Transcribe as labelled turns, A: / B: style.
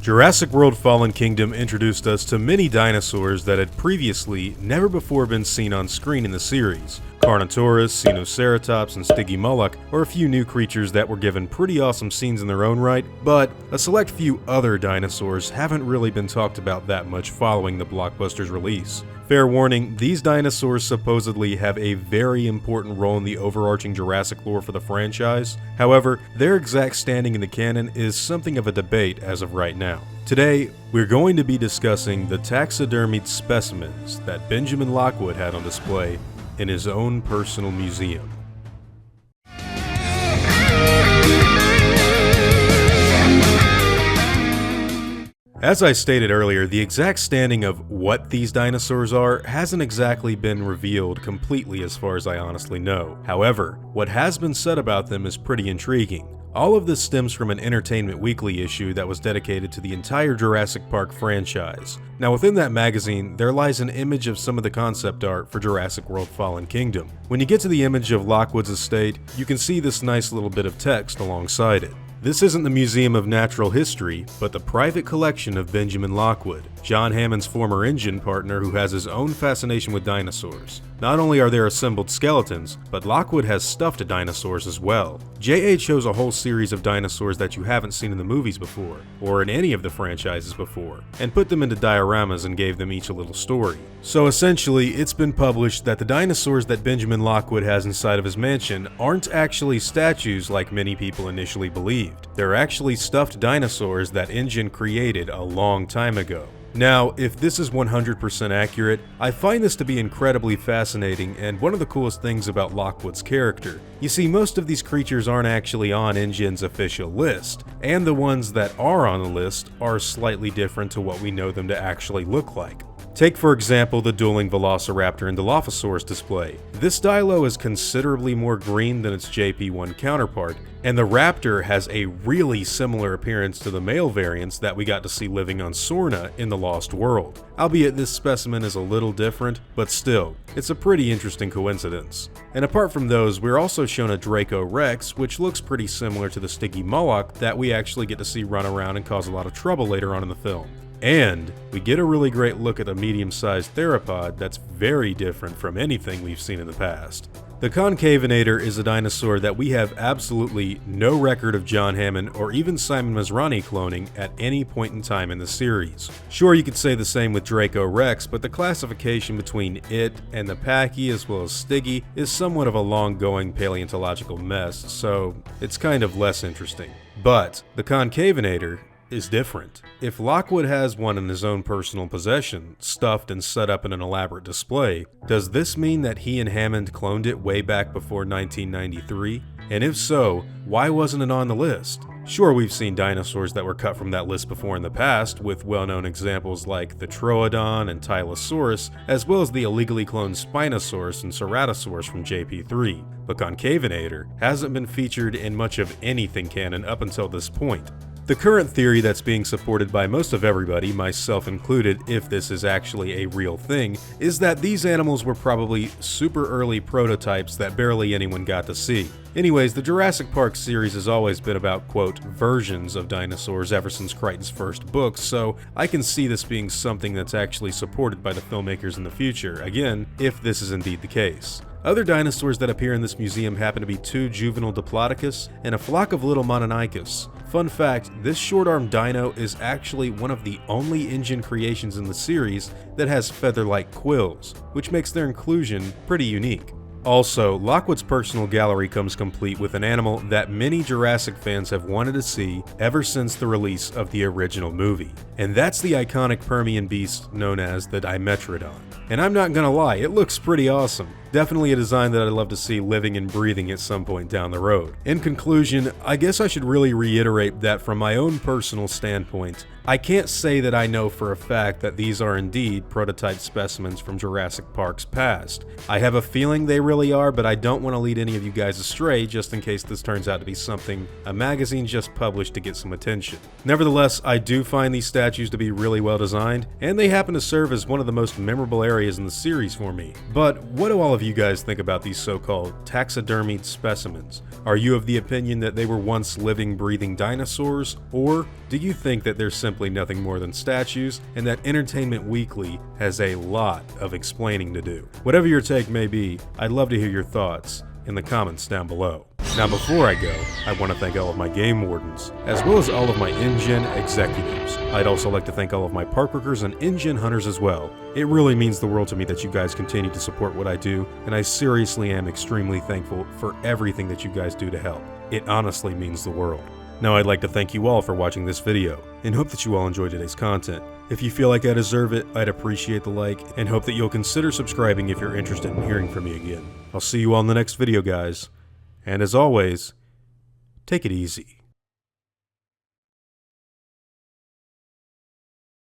A: Jurassic World Fallen Kingdom introduced us to many dinosaurs that had previously never before been seen on screen in the series. Carnotaurus, Sinoceratops, and Stygimoloch are a few new creatures that were given pretty awesome scenes in their own right, but a select few other dinosaurs haven't really been talked about that much following the blockbuster's release. Fair warning, these dinosaurs supposedly have a very important role in the overarching Jurassic lore for the franchise. However, their exact standing in the canon is something of a debate as of right now. Today, we're going to be discussing the taxidermied specimens that Benjamin Lockwood had on display in his own personal museum. As I stated earlier, the exact standing of what these dinosaurs are hasn't exactly been revealed completely as far as I honestly know. However, what has been said about them is pretty intriguing. All of this stems from an Entertainment Weekly issue that was dedicated to the entire Jurassic Park franchise. Now within that magazine, there lies an image of some of the concept art for Jurassic World Fallen Kingdom. When you get to the image of Lockwood's estate, you can see this nice little bit of text alongside it. This isn't the Museum of Natural History, but the private collection of Benjamin Lockwood, John Hammond's former InGen partner who has his own fascination with dinosaurs. Not only are there assembled skeletons, but Lockwood has stuffed dinosaurs as well. JA chose a whole series of dinosaurs that you haven't seen in the movies before, or in any of the franchises before, and put them into dioramas and gave them each a little story. So essentially, it's been published that the dinosaurs that Benjamin Lockwood has inside of his mansion aren't actually statues like many people initially believed. They're actually stuffed dinosaurs that InGen created a long time ago. Now, if this is 100% accurate, I find this to be incredibly fascinating and one of the coolest things about Lockwood's character. You see, most of these creatures aren't actually on InGen's official list, and the ones that are on the list are slightly different to what we know them to actually look like. Take for example the dueling Velociraptor and Dilophosaurus display. This dilo is considerably more green than its JP1 counterpart, and the raptor has a really similar appearance to the male variants that we got to see living on Sorna in The Lost World. Albeit this specimen is a little different, but still, it's a pretty interesting coincidence. And apart from those, we're also shown a Draco Rex, which looks pretty similar to the Stygimoloch that we actually get to see run around and cause a lot of trouble later on in the film. And we get a really great look at a medium-sized theropod that's very different from anything we've seen in the past. The Concave Inator is a dinosaur that we have absolutely no record of John Hammond or even Simon Masrani cloning at any point in time in the series. Sure, you could say the same with Draco Rex, but the classification between it and the Pachy as well as Styggy is somewhat of a long-going paleontological mess, so it's kind of less interesting. But the Concave Inator is different. If Lockwood has one in his own personal possession, stuffed and set up in an elaborate display, does this mean that he and Hammond cloned it way back before 1993? And if so, why wasn't it on the list? Sure, we've seen dinosaurs that were cut from that list before in the past, with well-known examples like the Troodon and Tylosaurus, as well as the illegally cloned Spinosaurus and Ceratosaurus from JP3, but Concave Inator hasn't been featured in much of anything canon up until this point. The current theory that's being supported by most of everybody, myself included, if this is actually a real thing, is that these animals were probably super early prototypes that barely anyone got to see. Anyways, the Jurassic Park series has always been about, quote, versions of dinosaurs ever since Crichton's first books, so I can see this being something that's actually supported by the filmmakers in the future, again, if this is indeed the case. Other dinosaurs that appear in this museum happen to be two juvenile Diplodocus and a flock of little Mononychus. Fun fact, this short-armed dino is actually one of the only InGen creations in the series that has feather-like quills, which makes their inclusion pretty unique. Also, Lockwood's personal gallery comes complete with an animal that many Jurassic fans have wanted to see ever since the release of the original movie, and that's the iconic Permian Beast known as the Dimetrodon. And I'm not gonna lie, it looks pretty awesome. Definitely a design that I'd love to see living and breathing at some point down the road. In conclusion, I guess I should really reiterate that from my own personal standpoint, I can't say that I know for a fact that these are indeed prototype specimens from Jurassic Park's past. I have a feeling they really are, but I don't want to lead any of you guys astray just in case this turns out to be something a magazine just published to get some attention. Nevertheless, I do find these statues to be really well designed, and they happen to serve as one of the most memorable areas in the series for me. But what do all of of you guys think about these so-called taxidermied specimens? Are you of the opinion that they were once living, breathing dinosaurs? Or do you think that they're simply nothing more than statues and that Entertainment Weekly has a lot of explaining to do? Whatever your take may be, I'd love to hear your thoughts in the comments down below. Now before I go, I want to thank all of my game wardens, as well as all of my InGen executives. I'd also like to thank all of my park workers and InGen hunters as well. It really means the world to me that you guys continue to support what I do, and I seriously am extremely thankful for everything that you guys do to help. It honestly means the world. Now I'd like to thank you all for watching this video, and hope that you all enjoyed today's content. If you feel like I deserve it, I'd appreciate the like, and hope that you'll consider subscribing if you're interested in hearing from me again. I'll see you all in the next video, guys. And as always, take it easy.